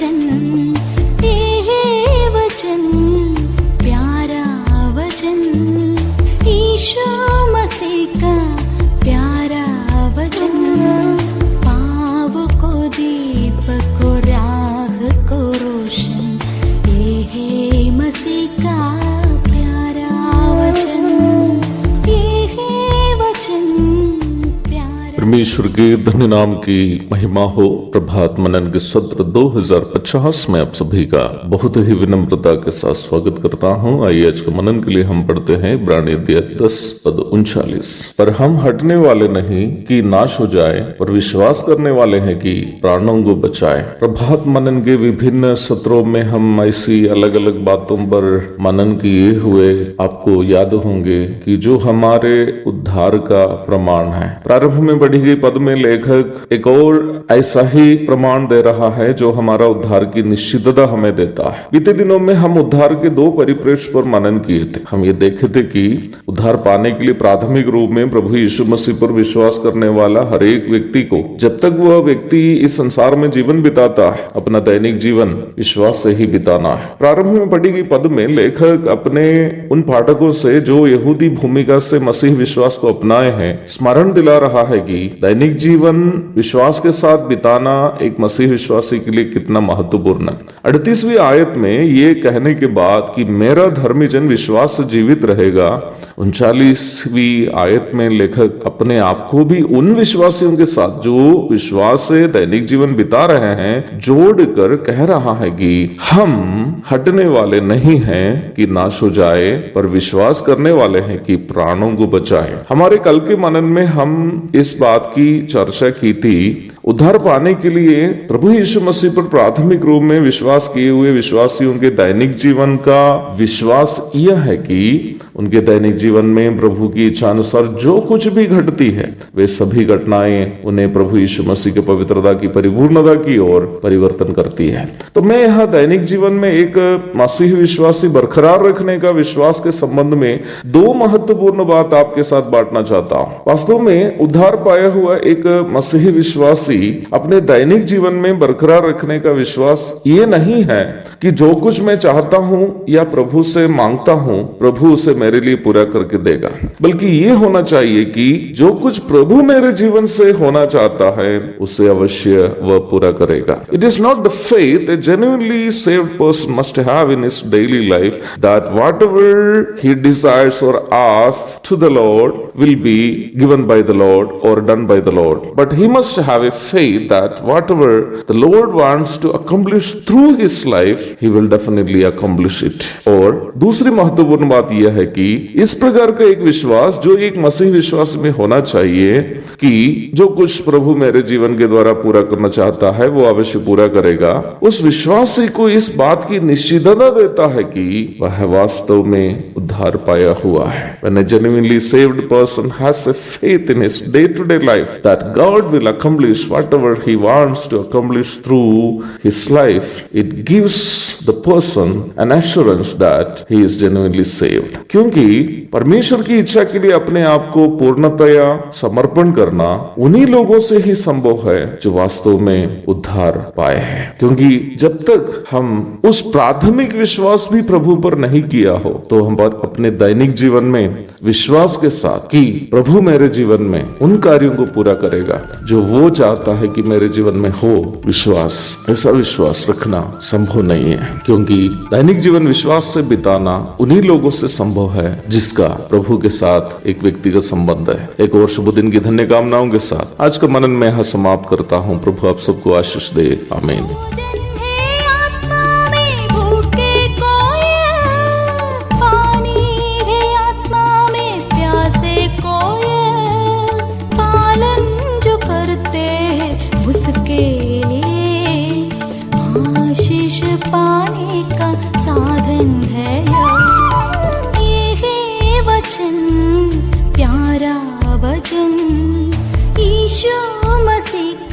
वचन, ये वचन प्यारा वचन, ईशु मसीह का प्यारा वचन, पाव को दीप को राह को रोशन, ये है मसीह का प्यारा वचन, ये है वचन प्यारा। परमेश्वर के धन्य नाम की महिमा हो। प्रभात मनन के सत्र 2050 में आप सभी का बहुत ही विनम्रता के साथ स्वागत करता हूं। आइए आज के मनन के लिए हम पढ़ते हैं इब्रानी अध्याय 10 पद 39। पर हम हटने वाले नहीं कि नाश हो जाए, पर विश्वास करने वाले हैं कि प्राणों को बचाए। प्रभात मनन के विभिन्न सत्रों में हम ऐसी अलग अलग बातों पर मनन किए हुए आपको याद होंगे कि जो हमारे उद्धार का प्रमाण है। प्रारंभ में बढ़ी गई पद में लेखक एक और ऐसा ही प्रमाण दे रहा है जो हमारा उद्धार की निश्चितता हमें देता है। बीते दिनों में हम उद्धार के दो परिप्रेक्ष्य पर मनन किए थे। हम ये देखे थे कि उद्धार पाने के लिए प्राथमिक रूप में प्रभु यीशु मसीह पर विश्वास करने वाला हर एक व्यक्ति को, जब तक वह व्यक्ति इस संसार में जीवन बिताता है, अपना दैनिक जीवन विश्वास से ही बिताना है। प्रारंभ में पढ़ी गई पद में लेखक अपने उन पाठकों से जो यहूदी भूमिका से मसीह विश्वास को अपनाए हैं स्मरण दिला रहा है कि दैनिक जीवन विश्वास के साथ बिताना एक मसीह विश्वासी के लिए कितना महत्वपूर्ण है। 38वीं आयत में ये कहने के बाद कि मेरा धर्मी जन विश्वास से जीवित रहेगा, 39वीं आयत में लेखक अपने आप को भी उन विश्वासियों के साथ जो विश्वास से दैनिक जीवन बिता रहे हैं जोड़कर कह रहा है कि हम हटने वाले नहीं हैं कि नाश हो जाए, पर विश्वास करने वाले हैं कि प्राणों को बचाए। हमारे कल के मनन में हम इस बात की चर्चा की थी, उद्धार पाने के लिए प्रभु यीशु मसीह पर प्राथमिक रूप में विश्वास किए हुए विश्वासियों के दैनिक जीवन का विश्वास यह है कि उनके दैनिक जीवन में प्रभु की इच्छा अनुसार जो कुछ भी घटती है वे सभी घटनाएं उन्हें प्रभु यीशु मसीह के पवित्रता की परिपूर्णता की ओर परिवर्तन करती है। तो मैं यहाँ दैनिक जीवन में एक मसीह विश्वासी बरकरार रखने का विश्वास के संबंध में दो महत्वपूर्ण बात आपके साथ बांटना चाहता हूँ। वास्तव में उद्धार पाया हुआ एक मसीही विश्वासी अपने दैनिक जीवन में बरकरार रखने का विश्वास ये नहीं है कि जो कुछ मैं चाहता हूं या प्रभु से मांगता हूं प्रभु उसे मेरे लिए पूरा करके देगा, बल्कि ये होना चाहिए कि जो कुछ प्रभु मेरे जीवन से होना चाहता है उसे अवश्य वह पूरा करेगा। It is not the faith a genuinely saved person must have in his daily life that whatever he desires और asks to the lord will be given by the Lord or done by the Lord, but he must have a faith that whatever the Lord wants to accomplish through his life, he will definitely accomplish it. और दूसरी महत्वपूर्ण बात यह है कि इस प्रकार का एक विश्वास जो एक मसीह विश्वास में होना चाहिए कि जो कुछ प्रभु मेरे जीवन के द्वारा पूरा करना चाहता है वो अवश्य पूरा करेगा, उस विश्वासी को इस बात की निश्चितता देता है कि वह वास्तव में उद्धार पाया हुआ है। When a genuinely saved person has a faith in his day-to-day life that God will accomplish whatever he wants to accomplish through his life, it gives the person an assurance that he is genuinely saved. क्योंकि परमेश्वर की इच्छा के लिए अपने आप को पूर्णतया समर्पण करना उन्हीं लोगों से ही संभव है जो वास्तव में उद्धार पाए हैं। क्योंकि जब तक हम उस प्राथमिक विश्वास भी प्रभु पर नहीं किया हो तो हम अपने दैनिक जीवन में विश्वास के साथ कि प्रभु मेरे जीवन में उन कार्यों को पूरा करेगा जो वो चाहता है कि मेरे जीवन में हो, ऐसा विश्वास रखना संभव नहीं है। क्योंकि दैनिक जीवन विश्वास से बिताना उन्हीं लोगों से संभव है जिसका प्रभु के साथ एक व्यक्तिगत संबंध है। एक और शुभ दिन की धन्य कामनाओं के साथ आज का मनन में यहाँ समाप्त करता हूँ। प्रभु आप सबको आशीष दे। आमीन। पाने का साधन है ये वचन प्यारा वचन ईशु मसीह